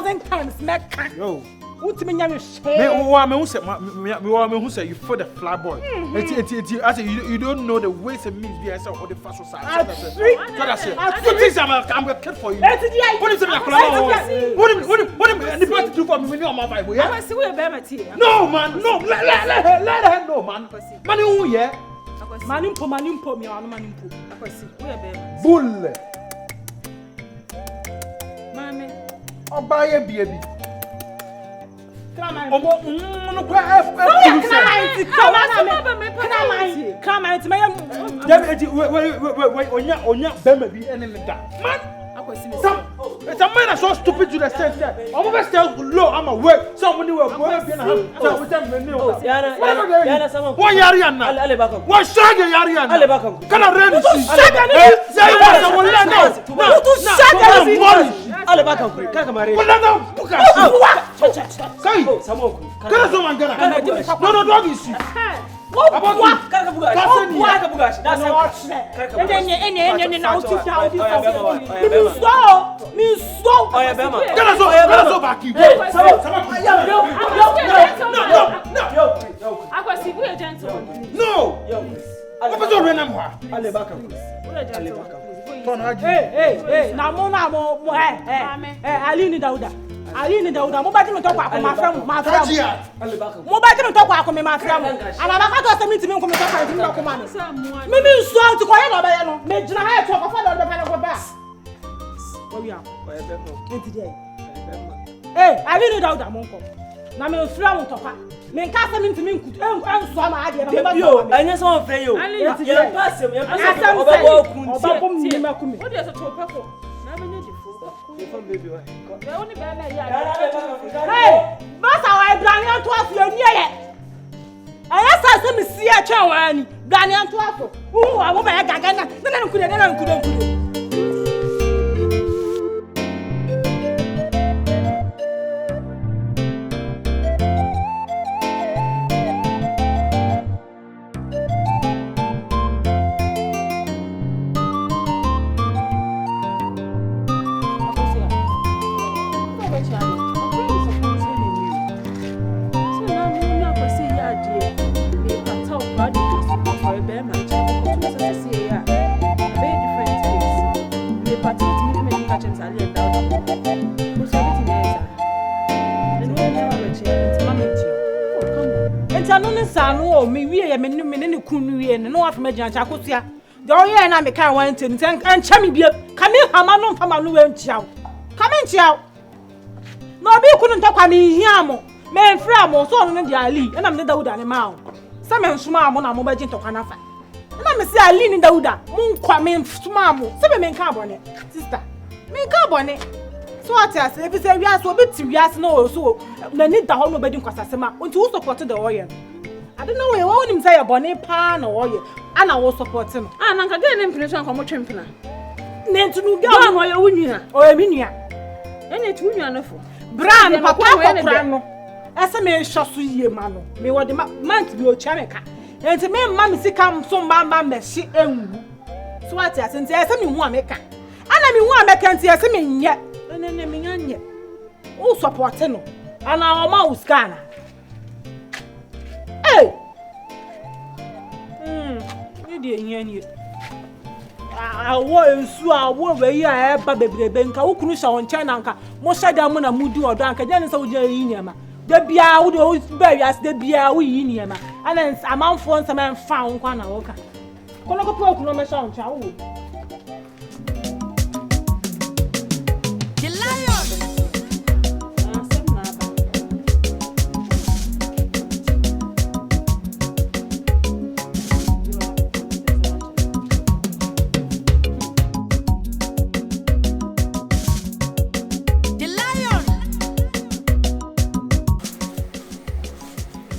1,000 times make. Yo. What me nyame share? Me who say you for the fly boy. I say you don't know the ways and means behind all the fast society. So that's it. So this I'm a kid for you. What is it like? What anybody do for me on my Bible? I see we be mati. No man, no. Let her know man. Man who yeah? Manimpo me anu manimpo. Akwasi we be. Bull. Mame. Obaye baby. Come on. Come it's a man so stupid to the sense that I'm over still low. I'm a work. Somebody will go up and have. One Yariana. One shag Yariana. Can I run? Ali ni Dauda mo ba ti me to kwa ko ma frem mo ba ti me to kwa ko me ma frem ana ba ka to se mi ti me ko me to kwa ti me ko ma no me nso ti ko ye no ba ye no me jina ha to ko fa do ba na ko ba wo wi am enti dey Ali ni Dauda mo ko na me frem to kwa me ka se mi ti me nkutu enso ma ade na me ba yo anya so on frem yo ye pass oba bo kun ti oba bo mi ma ku mi o dey so to pe ko na me need baby why? Hey, boss, our Branian to us, you're near it. I asked him to see a child, Branian to us. Oh, I won't have Gagana. Then I couldn't. No after me jancha kosia the oye na me kan wan ten and chami bia kame hama no mfama no wan chiaw kame chiaw no bi kunu ntokwa me hia mo me mfra mo so no de Ali na me Dauda ne ma o se me nsuma mo na mo ba ji ntokwa na fa na me se Ali ni Dauda mo nkwa me nsuma mo se me nka abone sister me nka abone so what as if say we as obi ti we as no so na ni da ho no ba di nkwasasema unti wo support the oye I don't know where one him say a bonny pan or you. And I was supporting. And Uncle Gan impression from Chimpina. Then to no go or your unia or a minia. And it's wonderful. Bran, Papa, as a man shall see ye, mano. May what the man to be a chamica. And to me, mammy, see come some mamma, she and so what as and say, I mean, one maker. And I mean, one maker, see, I mean, yet, and then I mean, yet. Oh, supporting. And our mouse can. Hey! You didn't hear you. I want to where you are, baby, Benka, who cruise on China, Mosha Damona Mudu or Danka, Janus of Janiama. The Bia would always bury us, the Bia we in Yama, and then a month for some man found one. Okay. Colloco no me sound, child.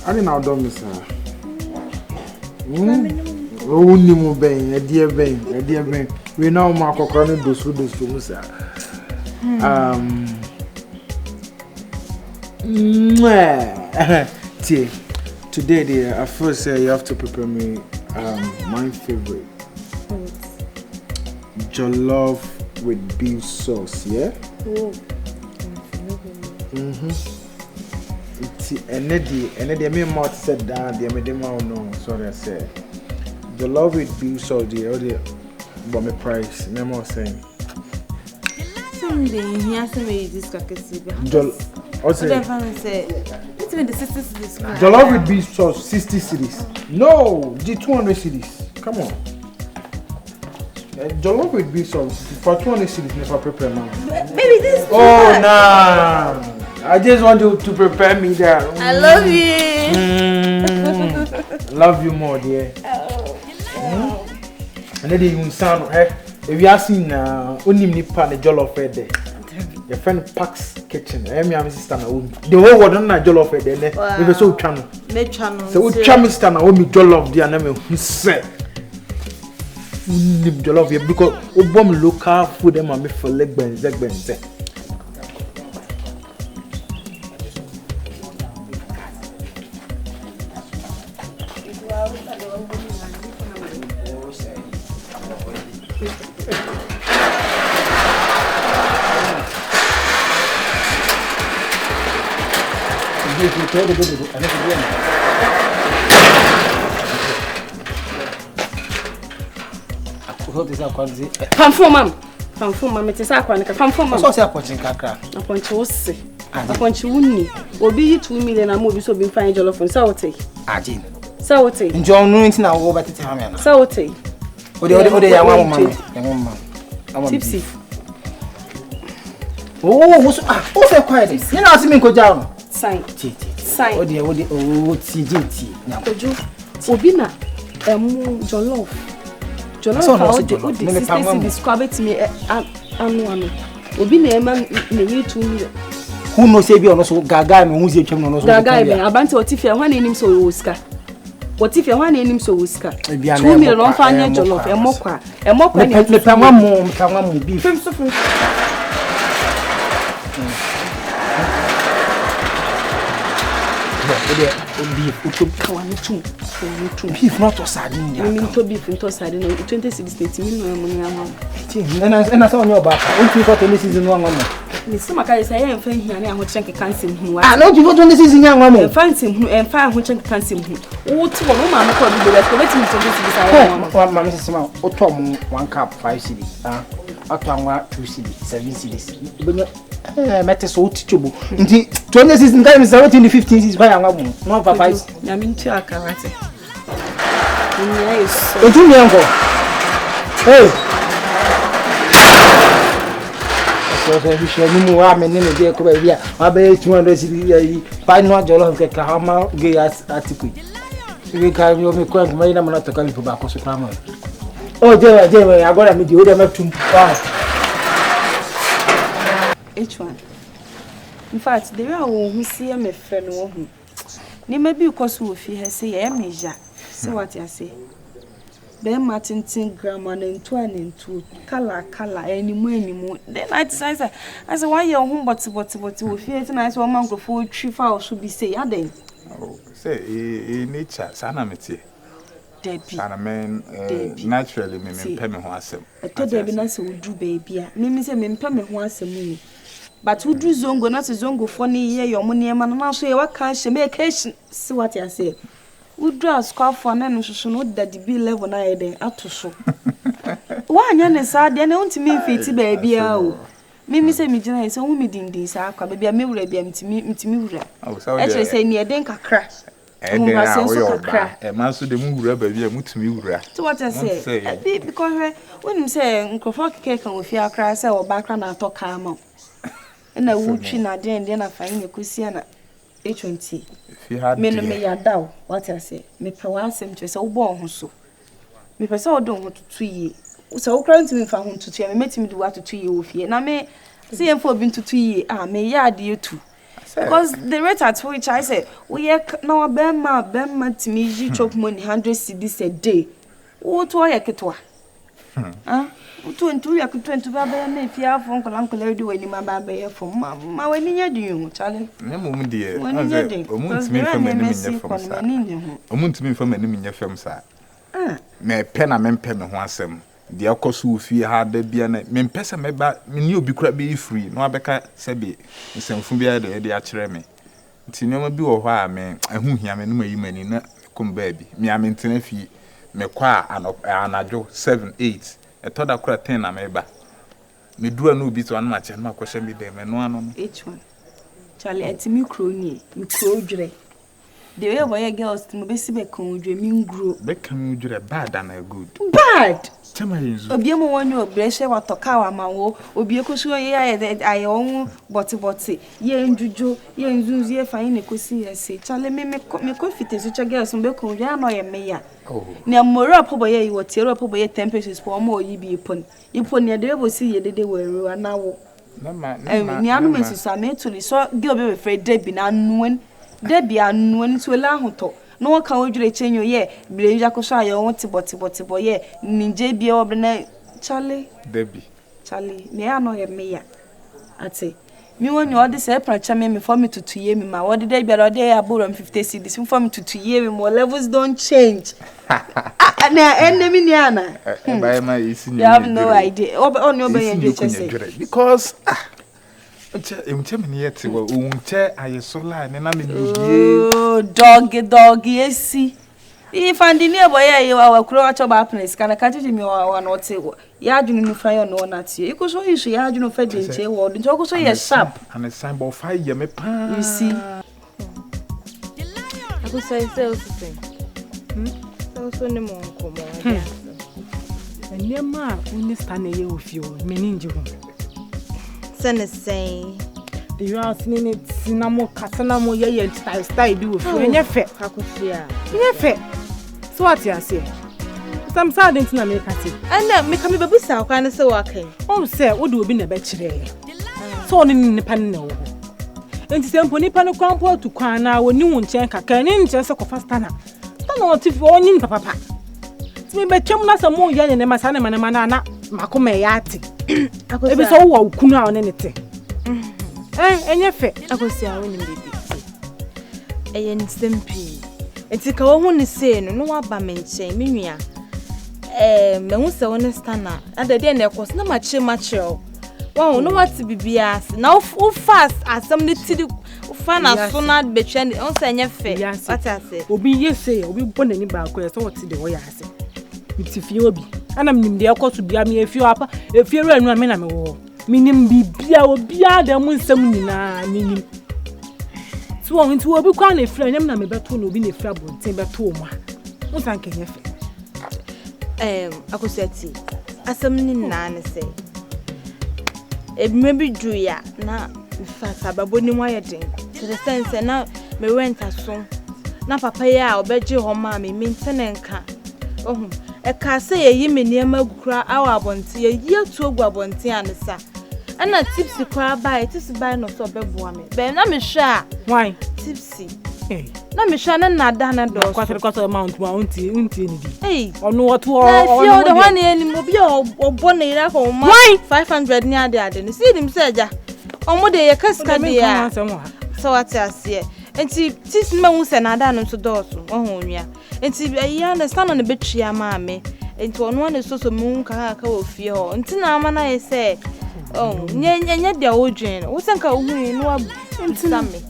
I didn't know do miss her. Oh, ni mo ben, a dear ben. We now mark a corner those who do so much. Today, dear, I first say you have to prepare me my favorite jollof with beef sauce, yeah? It's a me mouth said down the medema no sorry I say. The love with beef so the bomb price, no more saying. Someday he has to make this kakasi. It's even the 60 cities. The love with beef sauce 60 cities. No, the 200 cities. Come on. The love with beef sauce for 200 cities never prepare man. Maybe this. Oh nah. I just want you to prepare me there. I love you. Love you more, dear. And then you sound if you are seeing only nipa the jollof head there. Your friend Pax kitchen. I am sister na omi. The whole world na jollof head there. We be so channel. Me channel. So we channel sister na omi jollof there na me who say. Nim jollof here because we bomb local food them and me for leg benze. Come mom, it is aquanica. Come for mom. What's approaching Kakra? Upon Chossi. Upon Chuni. Will be 2 million and movie so be fine jollof from Sauté. Ajin. Sauté. John Nuint now over the time. Sauté. Tipsy. Oh, what's quiet? You know, I go down. Sign. Oh, dear, TGT. Now, Obina, jollof. Jollof, describe it to me. Obina, man, 2 million. Who knows if you're also Gaga, who's your channel? Gaga, about what if you're one in him so Oscar? What if you're one in him so Oscar? 2 million on fire jollof, a mocha, beef. Beef not to sardine. I mean to beef into sardine. 2060 million money. And I saw your back. What you got in this season one woman? Miss Maka is I am fine here and I will check a cancer. I know you got on this season young woman. Fancy him and fire which I can see him. Oh, to a woman called the rest of it to this. One Mrs. Otom 1 cup 5 cities. Atama 2 cities 7 cities. Matter so teachable. 20 season time is 17 15 is by a woman. No, Papa. I mean, to a karate. Yes. Do me, uncle. Hey. So, we shall move our men in the day. I bet 200 cities. By no jollof, get Kahama, gay as article. We can you make quite my name not to come to Baco Soprano. Oh, dear, I got to meet you. They have to. Each one. In fact, there are who see a friend who maybe because who has say a measure. See what I say. Ben Martin grammar and 22 color anymore. Then I decided I said, why your home but you fear nice one month before 3 hours should be say, then. Oh, say in nature, Sanamity. Debbie. Man, naturally, me pay me once. I told Debbie Nancy would do baby. Mimi say, me pay me once a minute. But who do zongo not a zongo funny year your money man and I'll say what cash make occasion. See what I say. Who draw a scarf for an and should know that the bill level I day up to show. Why, Yan is sad, then want to me fitty baby. Mimi say me general is only meeting this. I can be a mirror be to me. Oh, so I say near Denka crash. A man so the move rubber be a much me. So what I say, because when you say Uncle cake and with your cry or background, I talk calm. And I would chin at then I find a Cusiana H20. If you had me a dow, what I say, me perhaps him to so born so. Me person don't want to 2 years. So crying to me for him to tell me, met me do what to 2 years with you. And I may see him for being to 2 years. Ah, may yard you too. Because the rate at which I said, we are now a Bema to me, you chop money 100 cedis a day. What do I get to? Ah, 22 I could 20 baby, if you have Uncle do any my baby from my wedding, you do, Charlie. No, dear, when you're doing, me from an enemy from an enemy from your film, sir. Ah, may pen a man pen one some. the akosu FIE had the biana men pesa meba me obi kura be free no abeka sebe nsemfu bia de akyere me nti nyoma bi wo hɔ a me ahu hia me no mayi mani na kom baby me amentena FIE me kwa anadwo 7 8 etoda kura 10 na meba me dura no bi to anma che na akɔhye me dem no ano no H1 Charlie etimi kro ni me kro dwere the way boy girls to be sibe kon dwere mi ngro be kam dwere bad and good bad tema yezu obiemo wonyo obreshe watoka wa mawo obie kosu ye aye on boti ye njujo ye nzunzu ye fan ne kosi yese Charlie me confidence so girls mbe kon dwere no ye me ya ni amoro apobo ye wotiero apobo ye temperatures po mo yi bi ipon ye de bo si ye dede weru anawo ni anu mesusa me tuli so girl be free Debbie na nuen Debbie anu so la hoto no one can odure chenyo ye bile ya ko so ayo won tibo ye ninje bi e obre na Charlie me ano ye me ya ati mi wonyo odi se pracha me for me to ye me ma odi Debbie odi ya boro 50 cedis for me to ye me more levels don't change na enemy ni ana by my isi you have no idea on your be because Unche me yet wo unche ayesola ne na me nubie dog esi if and near boy you are kro acho ba place kana ka tiji me wa no te wo ya adwunu nu fa yo no na tie you so you ya adwunu fa de nche wo de ncho so ye sharp and a sign bo 5 year me pa you see I go say thing so ne mo komo Nema uni stane ye ofio meninji ho sene say the you are seeing it sinamo katana mo ye style bi ofio enye fe kakosia enye fe so what you say some sad thing na me kati and me come be sa kwa na say wa kai o say wo de obi na be kire so oni nipa ne wo enti sempo nipa no kwampo to kwan na woni wo nchen kaka ni nchen se ko fasta na no tifi onyin papa me be twem na samo ya ne ma sana ma na makoma ya ati ebi so wo kunu a one ne te enye fe akosi a woni bibi eye nsempi enti ka wo hu ne se no wa ba me nchen me nua me hu se woni STUNNA adade na ekos na mache wo no what bibia na wo fast asem ne tidi fa na so na betwa ne on se enye fe what I say obi yese obi bonani ba ko so what de wo ya ase biti FIE obi anam nim de ekoso bia me FIE apa FIE ru anu ame na me wo minim bibia obi ada mu nsam nyina minim so won nti obi kwa na FIE nyam na me beto na obi na FIE abonten beto mu a unsan kenye fe akosati asem ni na ne se maybe juya na fasa baboni mu ayeden to the sense na me rent aso na papa ya obeje ho ma me maintain nka ohun e ka se yeyi me niam agukura awa abonte yeyi atu ogu abonte anesa ana tipsy kwa buy tipsy buy no so beboa me be na me hwa why tipsy na me hwa na da na do kwatrekwato amount ma unti ni di ono what o the one any mo bi obo na ira ko ma 500 ni ade ni see dim say ja omo de ye kaska de ya so what I say enti tis me hu se na da no so do so ohun nwia enti ya understand on the betria MAAME enti ono na so mu ka wo FIE ho enti na ama na ye say nya de odwen wo senka ohun no enti na me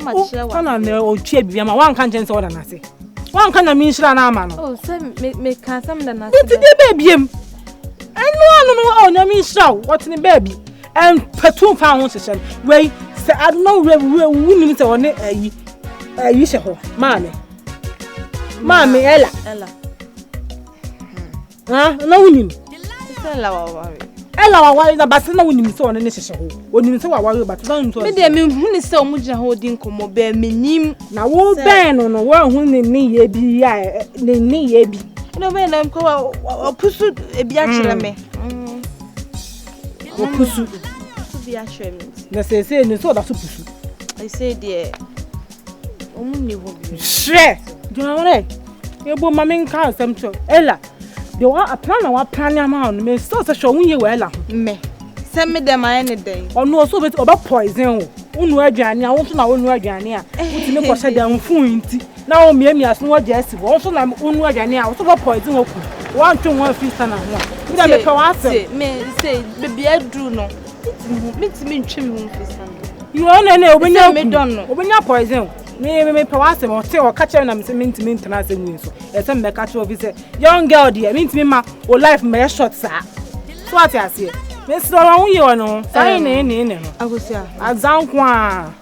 ma chira wa ana na o twa bibia ma wan kan chense oda na se wan kan na mi nshira na ama no say me ka sam da na se enti de babiem anu na mi nshira what ni baby en petum fa ho sesen we se adno we wuni se woni ayi se ho MAAME ella na wuni ella wa na bas na wuni se woni ne sese ho woni se wa but na nto me de me hu ni se omu gina ho di nkomo be menim na wo ben no wa hu ni ye bi ya ni ye bi no be na ko opusu ebi a kire me opusu bi a kire me na se ni so da so pusu I say there omu ni ho bi shre jonare ebo mama nka asem to ella de wa plan ama on me so show wunye wa ella me se me dem aye ne den ono so be oba poison wo unu aduane a wo so na unu aduane a wutime ko se dem fun nti na wo miamia so wo je asi wo so na unu aduane a wo so ba poison wo ku wo antwe wo fi STUNNA ho Me da me pe wa se. Me say baby adru no. Me ntwe me mfisa. You want na obenya me don no. Obenya poison. Me pe wa se mo te o ka kire na me se me ntimi ntena se nwi so. E se me ka kire obi se young girl there me ntimi ma o life me short sa. So what you say? Me so won yi wono. Sai ne no. Agosia. Azankwa.